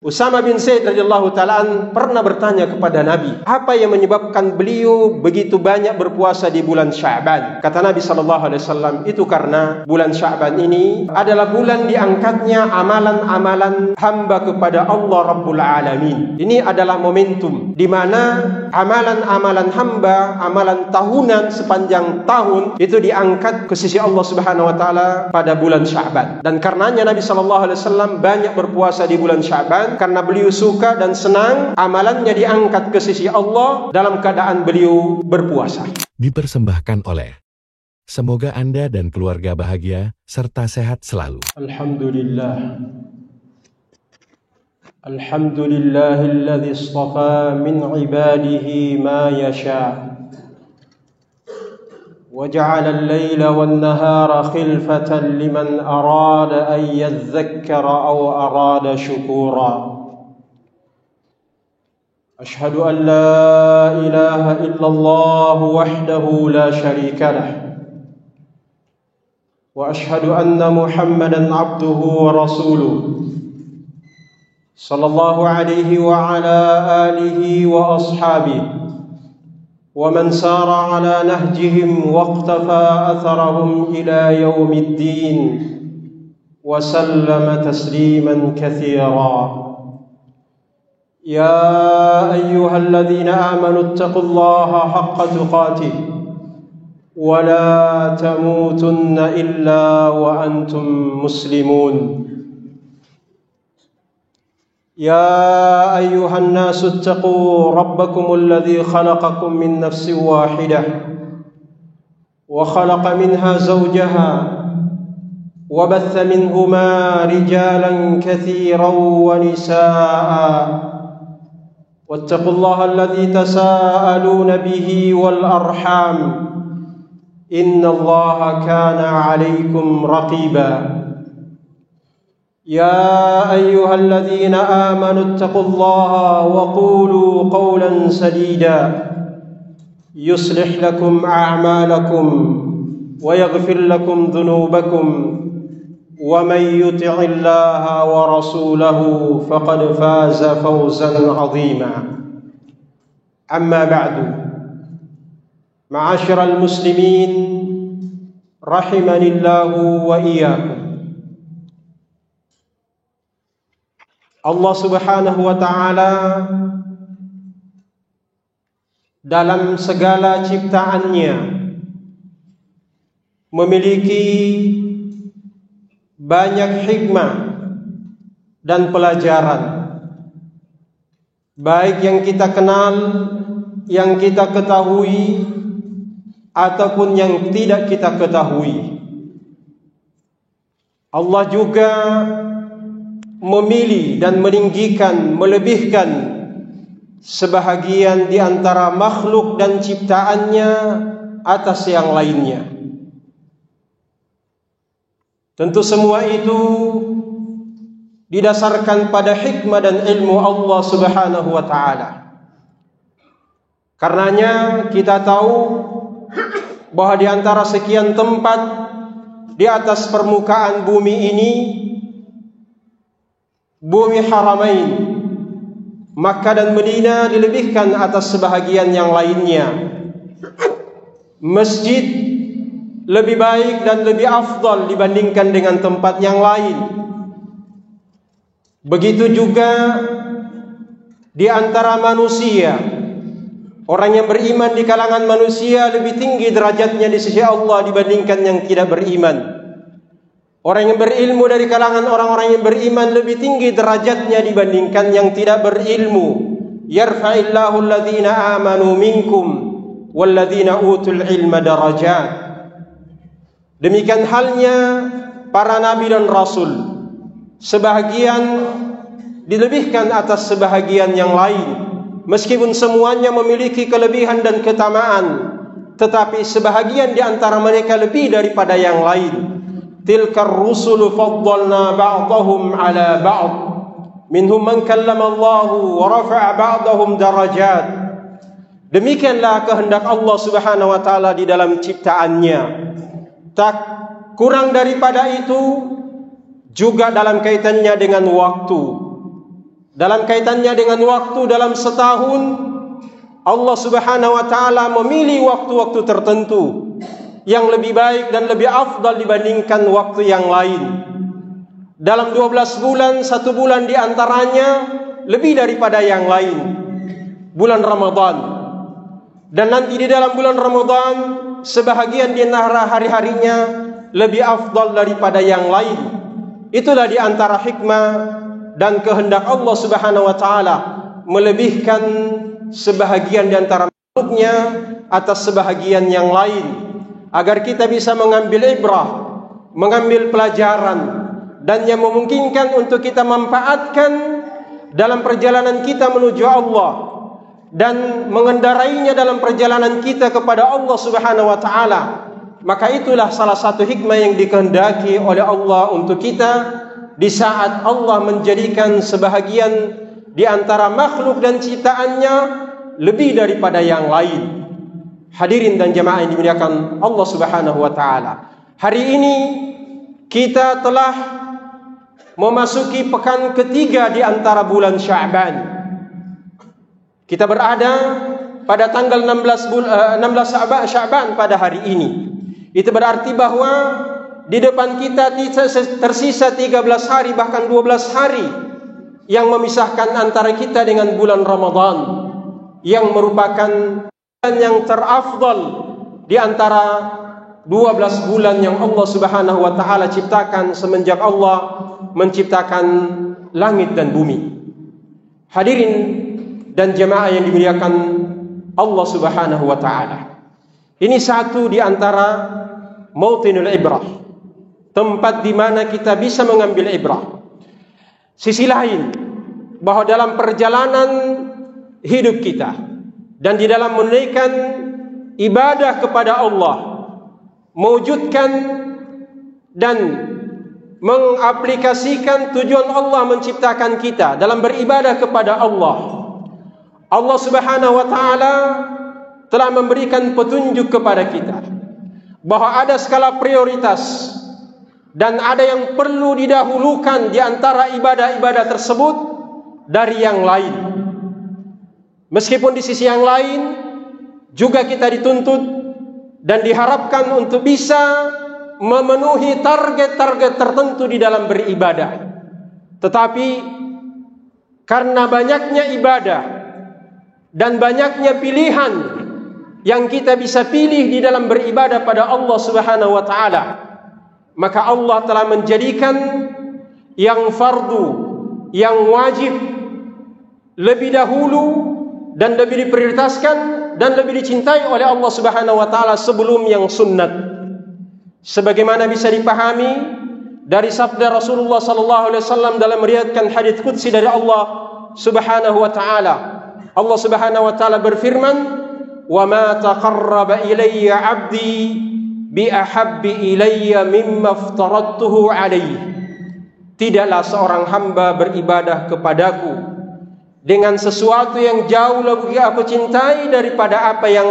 Usama bin Zaid radhiyallahu ta'ala pernah bertanya kepada Nabi, apa yang menyebabkan beliau begitu banyak berpuasa di bulan Sya'ban? Kata Nabi SAW, itu karena bulan Sya'ban ini adalah bulan diangkatnya amalan-amalan hamba kepada Allah Rabbul Alamin. Ini adalah momentum di mana amalan-amalan hamba, amalan tahunan sepanjang tahun itu diangkat ke sisi Allah Subhanahu wa taala pada bulan Sya'ban. Dan karenanya Nabi SAW banyak berpuasa di bulan Sya'ban, karena beliau suka dan senang amalannya diangkat ke sisi Allah dalam keadaan beliau berpuasa. Dipersembahkan oleh semoga Anda dan keluarga bahagia serta sehat selalu. Alhamdulillah. Alhamdulillahilladzi istafa min ibadihi ma yasha. وجعل الليل والنهار خلفة لمن أراد أن يذكر أو أراد شكورا أشهد أن لا إله إلا الله وحده لا شريك له وأشهد أن محمدا عبده ورسوله صلى الله عليه وعلى آله وأصحابه ومن سار على نهجهم واقتفى أثرهم إلى يوم الدين وسلم تسليما كثيرا يا أيها الذين آمنوا اتقوا الله حق تقاته ولا تموتن إلا وأنتم مسلمون يا أيها الناس اتقوا ربكم الذي خلقكم من نفس واحدة وخلق منها زوجها وبث منهما رجالا كثيرا ونساء واتقوا الله الذي تساءلون به والأرحام إن الله كان عليكم رقيبا يا أيها الذين آمنوا اتقوا الله وقولوا قولا سديدا يصلح لكم أعمالكم ويغفر لكم ذنوبكم ومن يطع الله ورسوله فقد فاز فوزا عظيما أما بعد معاشر المسلمين رحمني الله وإياكم. Allah Subhanahu wa ta'ala dalam segala ciptaannya memiliki banyak hikmah dan pelajaran, baik yang kita kenal, yang kita ketahui, ataupun yang tidak kita ketahui. Allah juga memilih dan meninggikan, melebihkan sebahagian di antara makhluk dan ciptaannya atas yang lainnya. Tentu semua itu didasarkan pada hikmah dan ilmu Allah Subhanahu wa ta'ala. Karenanya kita tahu bahwa di antara sekian tempat di atas permukaan bumi ini, bumi Haramain, Makkah dan Madinah, dilebihkan atas sebahagian yang lainnya. Masjid lebih baik dan lebih afdal dibandingkan dengan tempat yang lain. Begitu juga di antara manusia, orang yang beriman di kalangan manusia lebih tinggi derajatnya di sisi Allah dibandingkan yang tidak beriman. Orang yang berilmu dari kalangan orang-orang yang beriman lebih tinggi derajatnya dibandingkan yang tidak berilmu. Yarfa'illahu alladhina amanu minkum walladhina utul ilma darajat. Demikian halnya para nabi dan rasul, sebahagian dilebihkan atas sebahagian yang lain. Meskipun semuanya memiliki kelebihan dan keutamaan, tetapi sebahagian di antara mereka lebih daripada yang lain. Tilkar rusulu faddalna ba'dahum ala ba'd minhum man kallama Allahu wa rafa'a ba'dahum darajat. Demikianlah kehendak Allah Subhanahu wa taala di dalam ciptaannya. Tak kurang daripada itu juga dalam kaitannya dengan waktu. dalam kaitannya dengan waktu dalam setahun, Allah Subhanahu wa taala memilih waktu-waktu tertentu yang lebih baik dan lebih afdal dibandingkan waktu yang lain. Dalam 12 bulan, 1 bulan di antaranya lebih daripada yang lain, bulan Ramadan. Dan nanti di dalam bulan Ramadan, sebahagian di antara hari-harinya lebih afdal daripada yang lain. Itulah di antara hikmah dan kehendak Allah Subhanahu wa taala melebihkan sebahagian di antara makhluknya atas sebahagian yang lain, agar kita bisa mengambil ibrah, mengambil pelajaran, dan yang memungkinkan untuk kita manfaatkan dalam perjalanan kita menuju Allah dan mengendarainya dalam perjalanan kita kepada Allah Subhanahu wa taala. Maka itulah salah satu hikmah yang dikehendaki oleh Allah untuk kita di saat Allah menjadikan sebahagian di antara makhluk dan ciptaannya lebih daripada yang lain. Hadirin dan jemaah yang dimuliakan Allah Subhanahu wa taala, hari ini kita telah memasuki pekan ketiga di antara bulan Sya'ban. Kita berada pada tanggal 16 Sya'ban pada hari ini. Itu berarti bahwa di depan kita tersisa 13 hari bahkan 12 hari yang memisahkan antara kita dengan bulan Ramadan, yang merupakan bulan yang terafdal di antara 12 bulan yang Allah Subhanahu wa taala ciptakan semenjak Allah menciptakan langit dan bumi. Hadirin dan jemaah yang dimuliakan Allah Subhanahu wa taala, ini satu di antara mautinul ibrah, tempat di mana kita bisa mengambil ibrah. Sisi lain, bahwa dalam perjalanan hidup kita dan di dalam menunaikan ibadah kepada Allah, mewujudkan dan mengaplikasikan tujuan Allah menciptakan kita dalam beribadah kepada Allah, Allah Subhanahu wa taala telah memberikan petunjuk kepada kita bahwa ada skala prioritas dan ada yang perlu didahulukan di antara ibadah-ibadah tersebut dari yang lain. Meskipun di sisi yang lain juga kita dituntut dan diharapkan untuk bisa memenuhi target-target tertentu di dalam beribadah. Tetapi karena banyaknya ibadah dan banyaknya pilihan yang kita bisa pilih di dalam beribadah pada Allah Subhanahu wa taala, maka Allah telah menjadikan yang fardu, yang wajib lebih dahulu dan lebih diprioritaskan dan lebih dicintai oleh Allah Subhanahu wa taala sebelum yang sunnat. Sebagaimana bisa dipahami dari sabda Rasulullah sallallahu alaihi wasallam dalam meriwayatkan hadits qudsi dari Allah Subhanahu wa taala. Allah Subhanahu wa taala berfirman, "Wa ma taqarraba ilayya 'abdi bi ahabbi ilayya mimma aftaradtuhu alaihi." Tidaklah seorang hamba beribadah kepadaku dengan sesuatu yang jauh lebih aku cintai daripada apa yang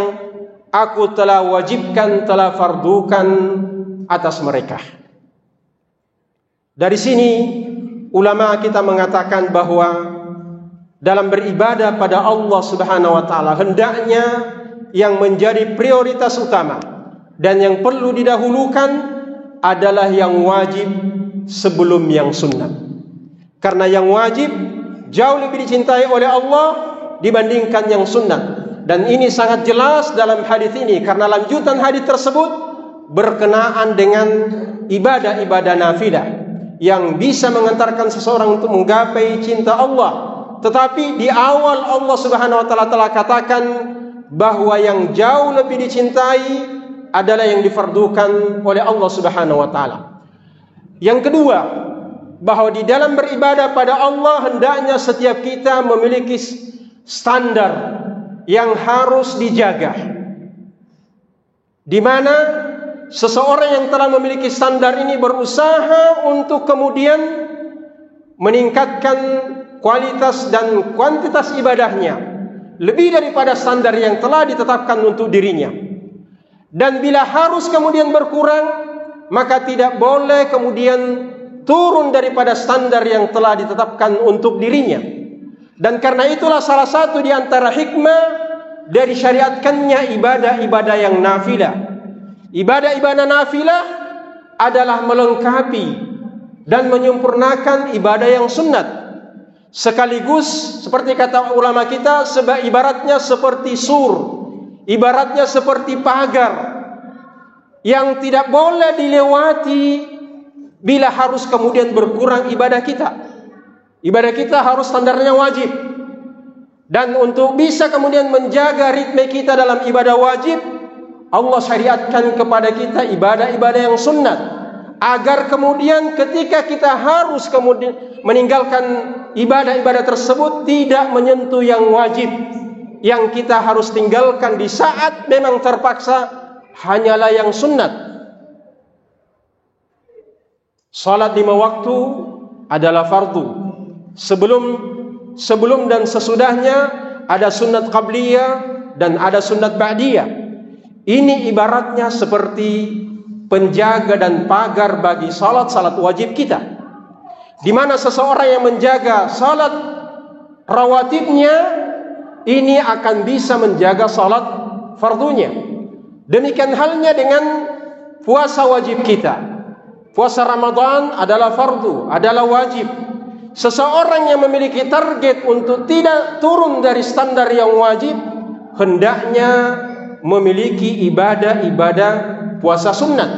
aku telah wajibkan, telah fardukan atas mereka. Dari sini ulama kita mengatakan bahwa dalam beribadah pada Allah Subhanahu wa taala hendaknya yang menjadi prioritas utama dan yang perlu didahulukan adalah yang wajib sebelum yang sunnah. Karena yang wajib jauh lebih dicintai oleh Allah dibandingkan yang sunnah. Dan ini sangat jelas dalam hadis ini karena lanjutan hadis tersebut berkenaan dengan ibadah-ibadah nafilah yang bisa mengantarkan seseorang untuk menggapai cinta Allah. Tetapi di awal Allah Subhanahu wa taala telah katakan bahwa yang jauh lebih dicintai adalah yang difardukan oleh Allah Subhanahu wa taala. Yang kedua, bahwa di dalam beribadah pada Allah hendaknya setiap kita memiliki standar yang harus dijaga, di mana seseorang yang telah memiliki standar ini berusaha untuk kemudian meningkatkan kualitas dan kuantitas ibadahnya lebih daripada standar yang telah ditetapkan untuk dirinya. Dan bila harus kemudian berkurang, maka tidak boleh kemudian turun daripada standar yang telah ditetapkan untuk dirinya. Dan karena itulah salah satu di antara hikmah dari syariatkannya ibadah-ibadah yang nafilah. Ibadah-ibadah nafilah adalah melengkapi dan menyempurnakan ibadah yang sunnat. Sekaligus seperti kata ulama kita, ibaratnya seperti sur, ibaratnya seperti pagar yang tidak boleh dilewati bila harus kemudian berkurang ibadah kita. Ibadah kita harus standarnya wajib. Dan untuk bisa kemudian menjaga ritme kita dalam ibadah wajib, Allah syariatkan kepada kita ibadah-ibadah yang sunnat, agar kemudian ketika kita harus kemudian meninggalkan ibadah-ibadah tersebut tidak menyentuh yang wajib. Yang kita harus tinggalkan di saat memang terpaksa hanyalah yang sunnat. Salat 5 waktu adalah fardu. Sebelum dan sesudahnya ada sunnat qabliyah dan ada sunnat ba'diyah. Ini ibaratnya seperti penjaga dan pagar bagi salat-salat wajib kita, di mana seseorang yang menjaga salat rawatibnya ini akan bisa menjaga salat fardunya. Demikian halnya dengan puasa wajib kita. Puasa Ramadan adalah fardu, adalah wajib. Seseorang yang memiliki target untuk tidak turun dari standar yang wajib, hendaknya memiliki ibadah-ibadah puasa sunnat.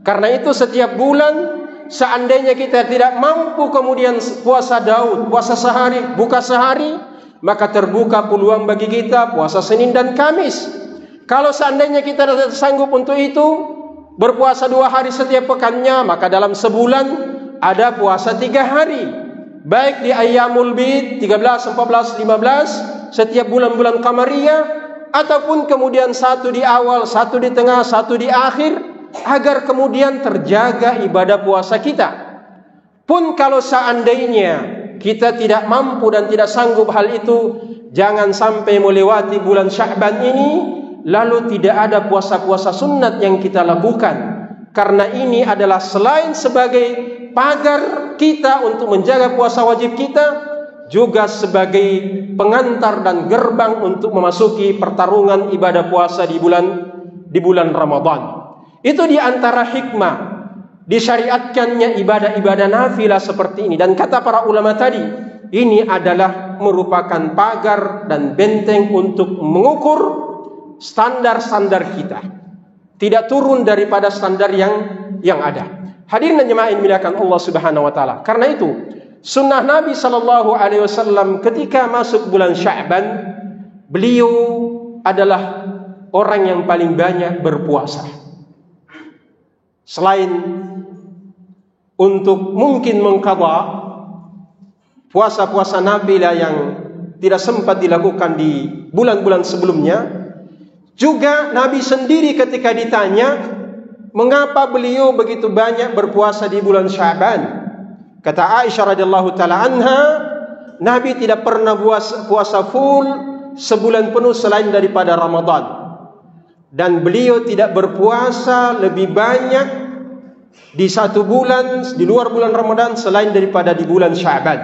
Karena itu setiap bulan, seandainya kita tidak mampu kemudian puasa Daud, puasa sehari, buka sehari, maka terbuka peluang bagi kita puasa Senin dan Kamis. Kalau seandainya kita tidak sanggup untuk itu, berpuasa 2 hari setiap pekannya, maka dalam sebulan ada puasa 3 hari. Baik di Ayyamul Bid 13, 14, 15 setiap bulan-bulan Qamariyah, ataupun kemudian 1 di awal, 1 di tengah, 1 di akhir, agar kemudian terjaga ibadah puasa kita. Pun kalau seandainya kita tidak mampu dan tidak sanggup hal itu, jangan sampai melewati bulan Sya'ban ini lalu tidak ada puasa-puasa sunnat yang kita lakukan. Karena ini adalah selain sebagai pagar kita untuk menjaga puasa wajib kita, juga sebagai pengantar dan gerbang untuk memasuki pertarungan ibadah puasa di bulan Ramadan. Itu di antara hikmah disyariatkannya ibadah-ibadah nafilah seperti ini. Dan kata para ulama tadi, ini adalah merupakan pagar dan benteng untuk mengukur standar-standar kita, tidak turun daripada standar yang ada. Hadirin dan jemaah yang dimuliakan Allah Subhanahu wa taala. Karena itu, sunnah Nabi sallallahu alaihi wasallam ketika masuk bulan Sya'ban, beliau adalah orang yang paling banyak berpuasa. Selain untuk mungkin mengqadha puasa-puasa nafilah yang tidak sempat dilakukan di bulan-bulan sebelumnya, juga Nabi sendiri ketika ditanya mengapa beliau begitu banyak berpuasa di bulan Sya'ban, kata Aisyah radhiyallahu taala anha, Nabi tidak pernah puasa full sebulan penuh selain daripada Ramadan. Dan beliau tidak berpuasa lebih banyak di 1 bulan di luar bulan Ramadan selain daripada di bulan Sya'ban.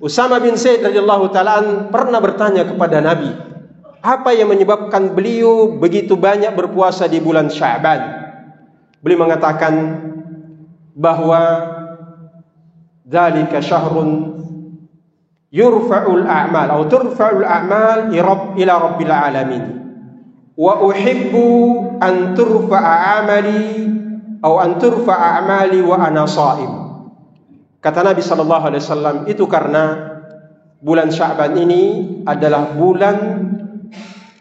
Usama bin Zaid radhiyallahu taala pernah bertanya kepada Nabi, apa yang menyebabkan beliau begitu banyak berpuasa di bulan Sya'ban? Beliau mengatakan bahwa dzalika syahrun yurfa'ul a'mal atau turfa'ul a'mal ila rabbil alamin wa uhibbu an turfa'a amali atau an turfa'a amali wa ana sha'im. Kata Nabi sallallahu alaihi wasallam, itu karena bulan Sya'ban ini adalah bulan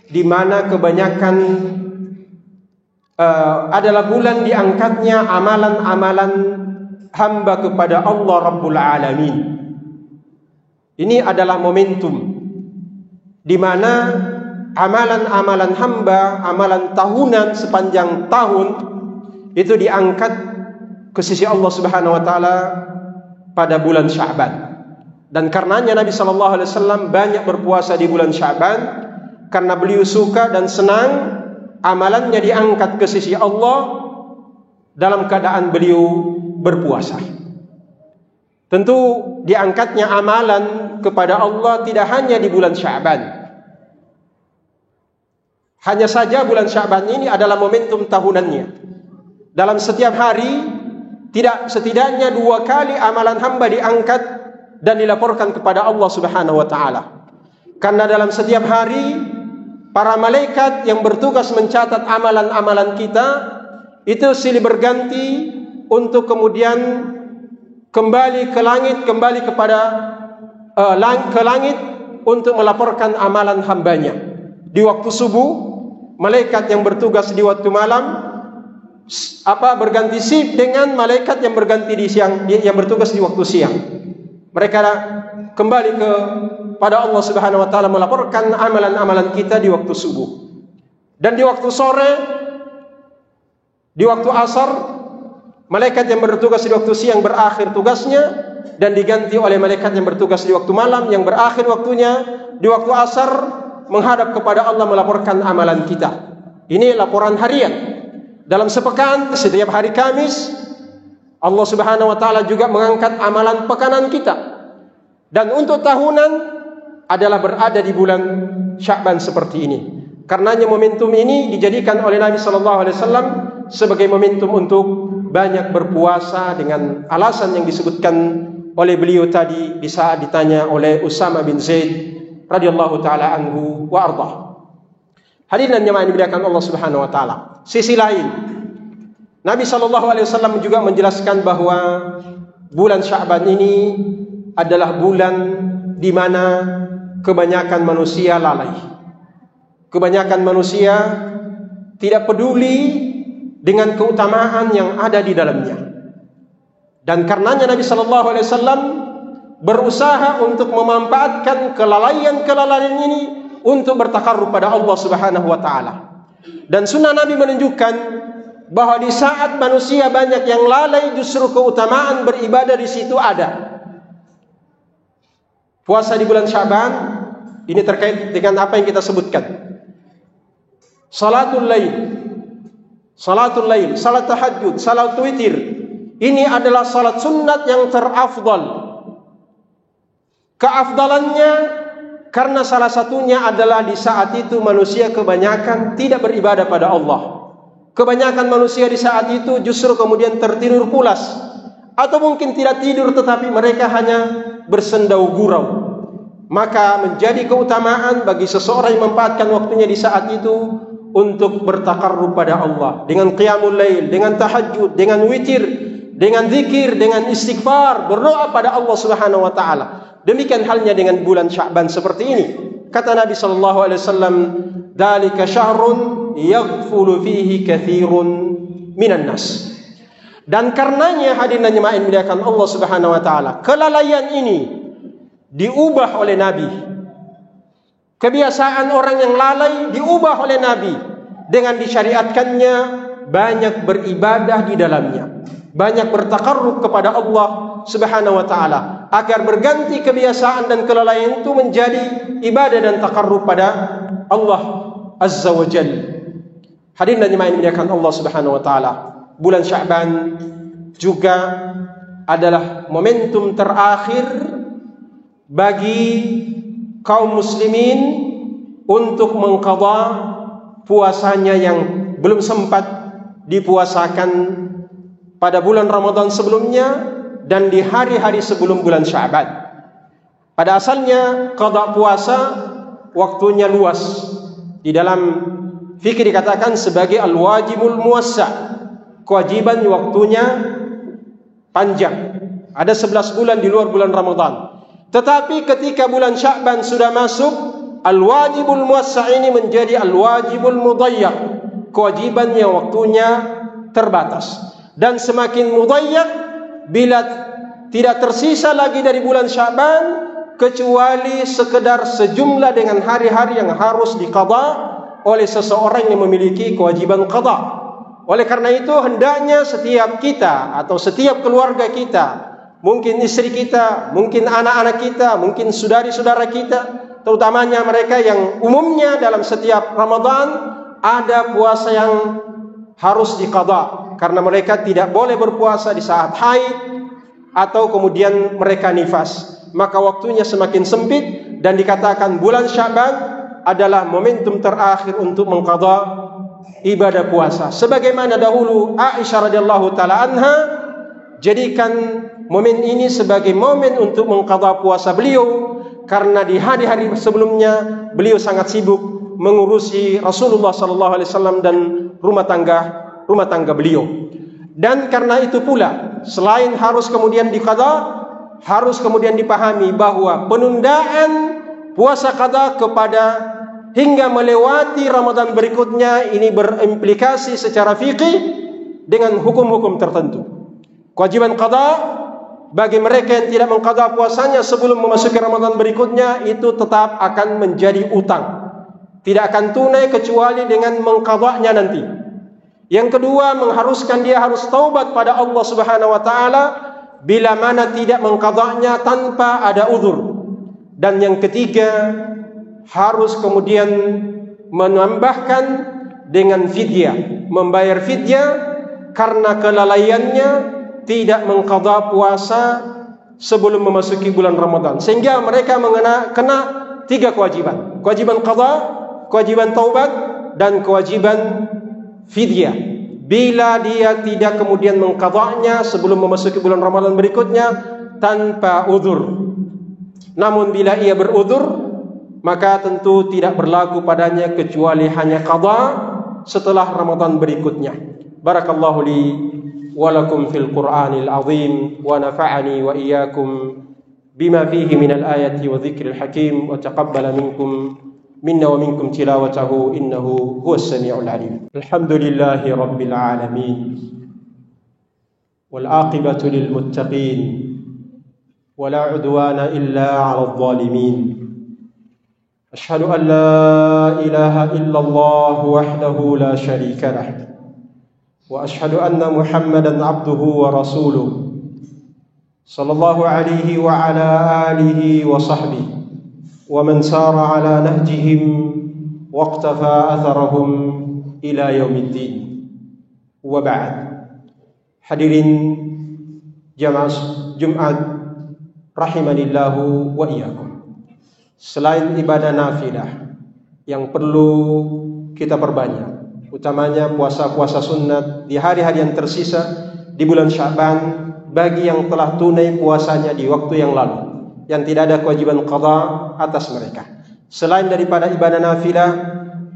di mana kebanyakan adalah bulan diangkatnya amalan-amalan hamba kepada Allah Rabbul Alamin. Ini adalah momentum di mana amalan-amalan hamba, amalan tahunan sepanjang tahun itu diangkat ke sisi Allah Subhanahu wa taala pada bulan Sya'ban. Dan karenanya Nabi sallallahu alaihi wasallam banyak berpuasa di bulan Sya'ban karena beliau suka dan senang amalannya diangkat ke sisi Allah dalam keadaan beliau berpuasa. Tentu diangkatnya amalan kepada Allah tidak hanya di bulan Sya'ban. Hanya saja bulan Sya'ban ini adalah momentum tahunannya. Dalam setiap hari, setidaknya 2 kali amalan hamba diangkat dan dilaporkan kepada Allah Subhanahu wa Ta'ala. Karena dalam setiap hari, para malaikat yang bertugas mencatat amalan-amalan kita itu silih berganti untuk kemudian kembali ke langit, kembali kepada ke langit untuk melaporkan amalan hambanya. Di waktu subuh, malaikat yang bertugas di waktu malam berganti shift dengan malaikat yang berganti di siang, yang bertugas di waktu siang. Mereka kembali kepada Allah Subhanahu wa Ta'ala melaporkan amalan-amalan kita di waktu subuh. Dan di waktu sore, di waktu asar, malaikat yang bertugas di waktu siang berakhir tugasnya dan diganti oleh malaikat yang bertugas di waktu malam yang berakhir waktunya di waktu asar, menghadap kepada Allah melaporkan amalan kita. Ini laporan harian. Dalam sepekan, setiap hari Kamis, Allah Subhanahu wa Ta'ala juga mengangkat amalan pekanan kita. Dan untuk tahunan adalah berada di bulan Sya'ban seperti ini. Karenanya momentum ini dijadikan oleh Nabi SAW sebagai momentum untuk banyak berpuasa dengan alasan yang disebutkan oleh beliau tadi di saat ditanya oleh Usama bin Zaid radhiyallahu taala anhu wa ardhah. Hadirin yang dimuliakan Allah Subhanahu wa Ta'ala. Sisi lain, Nabi SAW juga menjelaskan bahwa bulan Sya'ban ini adalah bulan di mana kebanyakan manusia lalai. Kebanyakan manusia tidak peduli dengan keutamaan yang ada di dalamnya. Dan karenanya Nabi SAW berusaha untuk memanfaatkan kelalaian-kelalaian ini untuk bertakarrub pada Allah Subhanahu wa Ta'ala. Dan sunnah Nabi menunjukkan bahwa di saat manusia banyak yang lalai, justru keutamaan beribadah di situ ada. Puasa di bulan Sya'ban ini terkait dengan apa yang kita sebutkan. Salatul lail, salat tahajud, salat witir. Ini adalah salat sunnat yang terafdal. Keafdalannya karena salah satunya adalah di saat itu manusia kebanyakan tidak beribadah pada Allah. Kebanyakan manusia di saat itu justru kemudian tertidur pulas, atau mungkin tidak tidur tetapi mereka hanya bersendau gurau. Maka menjadi keutamaan bagi seseorang yang memanfaatkan waktunya di saat itu untuk bertakarrub pada Allah dengan qiyamul lail, dengan tahajud, dengan witir, dengan zikir, dengan istighfar, berdoa pada Allah Subhanahu wa Ta'ala. Demikian halnya dengan bulan Sya'ban seperti ini. Kata Nabi sallallahu alaihi wasallam, "Dzalika syahrun yaghfulu fihi katsirun minan nas." Dan karenanya hadirin yang dimuliakan Allah Subhanahu wa Ta'ala, kelalaian ini diubah oleh Nabi. Kebiasaan orang yang lalai diubah oleh Nabi dengan disyariatkannya banyak beribadah di dalamnya, banyak bertakarrub kepada Allah Subhanahu wa Ta'ala, agar berganti kebiasaan dan kelalaian itu menjadi ibadah dan takarrub pada Allah Azza wa Jalla. Hadirin dan jemaah yang dimuliakan Allah Subhanahu wa Ta'ala, bulan Sya'ban juga adalah momentum terakhir bagi kaum muslimin untuk mengqadha puasanya yang belum sempat dipuasakan pada bulan Ramadan sebelumnya dan di hari-hari sebelum bulan Sya'ban. Pada asalnya qadha puasa waktunya luas. Di dalam fikih dikatakan sebagai al-wajibul muwassa'. Kewajiban waktunya panjang. Ada 11 bulan di luar bulan Ramadan. Tetapi ketika bulan Sya'ban sudah masuk, al-wajibul muwassa' ini menjadi al-wajibul mudayyak. Kewajibannya waktunya terbatas. Dan semakin mudayyak bila tidak tersisa lagi dari bulan Sya'ban kecuali sekedar sejumlah dengan hari-hari yang harus diqadha oleh seseorang yang memiliki kewajiban qadha. Oleh karena itu hendaknya setiap kita atau setiap keluarga kita, mungkin istri kita, mungkin anak-anak kita, mungkin saudari-saudara kita, terutamanya mereka yang umumnya dalam setiap Ramadan ada puasa yang harus diqadha, karena mereka tidak boleh berpuasa di saat haid atau kemudian mereka nifas. maka waktunya semakin sempit dan dikatakan bulan Sya'ban adalah momentum terakhir untuk mengqadha ibadah puasa. Sebagaimana dahulu Aisyah radhiyallahu taala anha jadikan momen ini sebagai momen untuk mengqadha puasa beliau, karena di hari-hari sebelumnya beliau sangat sibuk mengurusi Rasulullah sallallahu alaihi wasallam dan rumah tangga beliau. Dan karena itu pula, selain harus kemudian diqadha, harus kemudian dipahami bahwa penundaan puasa qadha kepada hingga melewati Ramadan berikutnya ini berimplikasi secara fikih dengan hukum-hukum tertentu. Kewajiban qadha bagi mereka yang tidak mengqadha puasanya sebelum memasuki Ramadan berikutnya itu tetap akan menjadi utang. Tidak akan tunai kecuali dengan mengqadhanya nanti. Yang kedua, mengharuskan dia harus taubat pada Allah Subhanahu wa taala bila mana tidak mengqadhanya tanpa ada uzur. Dan yang ketiga, harus kemudian menambahkan dengan fidyah, membayar fidyah karena kelalaiannya tidak mengqadha puasa sebelum memasuki bulan Ramadan, sehingga mereka kena 3 kewajiban: kewajiban qadha, kewajiban taubat, dan kewajiban fidyah. Bila dia tidak kemudian mengqadhanya sebelum memasuki bulan Ramadan berikutnya tanpa uzur. Namun bila ia beruzur, maka tentu tidak berlaku padanya kecuali hanya qadha setelah Ramadan berikutnya. Barakallahu li wa lakum fil Qur'anil azim wa nafa'ani wa iyyakum bima fihi minal ayati wa dzikril hakim wa taqabbala minna wa minkum tilawatahu innahu huwas samiul alim. Alhamdulillahi rabbil alamin wal aqibatu lil muttaqin wa la udwana illa 'alal zalimin. Ashhadu an la ilaha illallah wahdahu la syarika lah wa ashhadu anna Muhammadan 'abduhu wa rasuluh sallallahu alaihi wa ala alihi wa sahbihi wa man sara ala nahjihim waqtafa atharahum ila yaumiddin. Wa ba'd. Hadirin jamaah Jumat rahimanillahu wa iyyakum. Selain ibadah nafilah yang perlu kita perbanyak, utamanya puasa-puasa sunat di hari-hari yang tersisa di bulan Sya'ban bagi yang telah tunai puasanya di waktu yang lalu, yang tidak ada kewajiban qadha atas mereka. Selain daripada ibadah nafilah,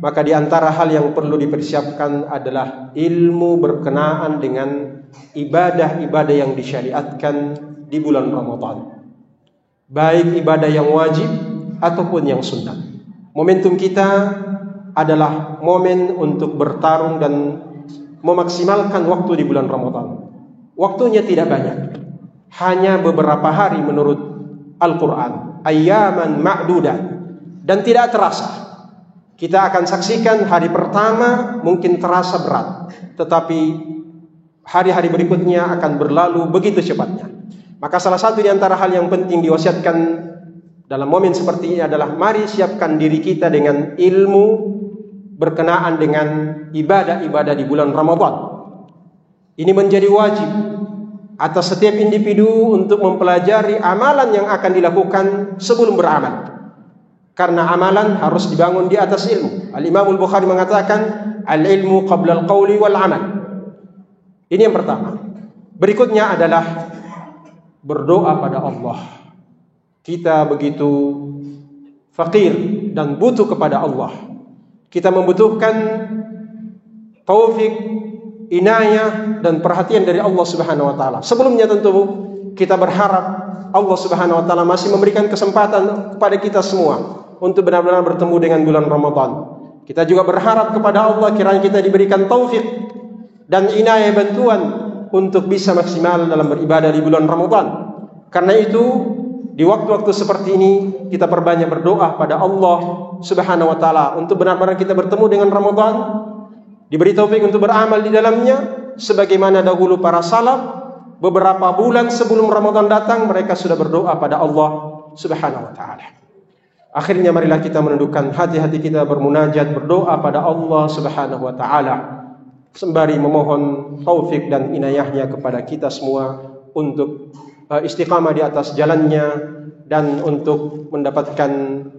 maka di antara hal yang perlu dipersiapkan adalah ilmu berkenaan dengan ibadah-ibadah yang disyariatkan di bulan Ramadan, baik ibadah yang wajib ataupun yang sunnah. Momentum kita adalah momen untuk bertarung dan memaksimalkan waktu di bulan Ramadan. Waktunya tidak banyak, hanya beberapa hari menurut Al-Quran, ayyaman ma'dudah, dan tidak terasa. Kita akan saksikan hari pertama mungkin terasa berat, tetapi hari-hari berikutnya akan berlalu begitu cepatnya. Maka salah satu di antara hal yang penting diwasiatkan dalam momen seperti ini adalah mari siapkan diri kita dengan ilmu berkenaan dengan ibadah-ibadah di bulan Ramadan. Ini menjadi wajib atas setiap individu untuk mempelajari amalan yang akan dilakukan sebelum beramal. Karena amalan harus dibangun di atas ilmu. Al-Imam Al-Bukhari mengatakan, al-ilmu qabla al-qawli wal-amal. Ini yang pertama. Berikutnya adalah berdoa pada Allah. Kita begitu fakir dan butuh kepada Allah. Kita membutuhkan taufik, inayah dan perhatian dari Allah Subhanahu wa taala. Sebelumnya tentu kita berharap Allah Subhanahu wa taala masih memberikan kesempatan kepada kita semua untuk benar-benar bertemu dengan bulan Ramadan. Kita juga berharap kepada Allah kiranya kita diberikan taufik dan inayah bantuan untuk bisa maksimal dalam beribadah di bulan Ramadan. Karena itu di waktu-waktu seperti ini kita perbanyak berdoa pada Allah Subhanahu wa taala untuk benar-benar kita bertemu dengan Ramadan, diberi taufik untuk beramal di dalamnya sebagaimana dahulu para salaf beberapa bulan sebelum Ramadan datang mereka sudah berdoa pada Allah Subhanahu wa taala. Akhirnya marilah kita menundukkan hati-hati kita bermunajat berdoa pada Allah Subhanahu wa taala sembari memohon taufik dan inayahnya kepada kita semua. untuk istiqamah di atas jalannya dan untuk mendapatkan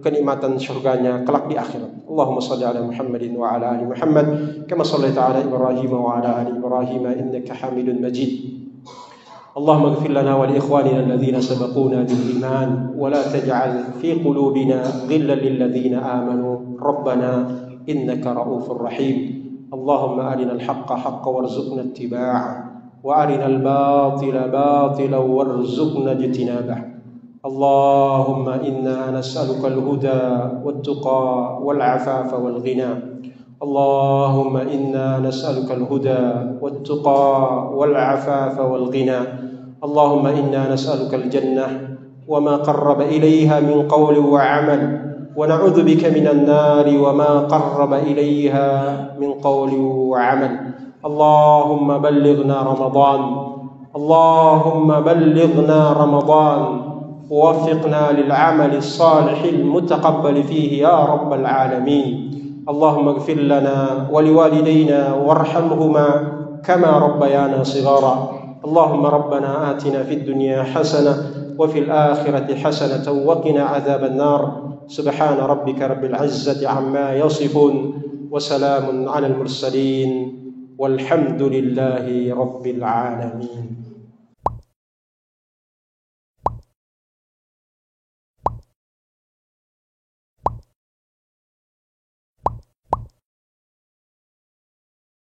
kenikmatan surganya kelak di akhirat. Allahumma shalli ala Muhammadin wa ala ali Muhammad kama shallaita ala Ibrahim wa ala ali Ibrahim innaka Hamidun Majid. اللهم اغفر لنا ولإخواننا الذين سبقونا بالإيمان ولا تجعل في قلوبنا غلا للذين آمنوا ربنا إنك رؤوف رحيم. اللهم أرنا الحق حقا وارزقنا اتباعه وأرنا الباطل باطلا وارزقنا اجتنابه. اللهم إنا نسألك الهدى والتقى والعفاف والغنى. اللهم إنا نسألك الهدى والتقى والعفاف والغنى. اللهم إنا نسألك الجنة وما قرب إليها من قول وعمل ونعوذ بك من النار وما قرب إليها من قول وعمل. اللهم بلغنا رمضان، اللهم بلغنا رمضان ووفقنا للعمل الصالح المتقبل فيه يا رب العالمين. اللهم اغفر لنا ولوالدينا وارحمهما كما ربيانا صغارا. اللهم ربنا آتنا في الدنيا حسنة وفي الآخرة حسنة وقنا عذاب النار. سبحان ربك رب العزة عما يصفون وسلام على المرسلين والحمد لله رب العالمين.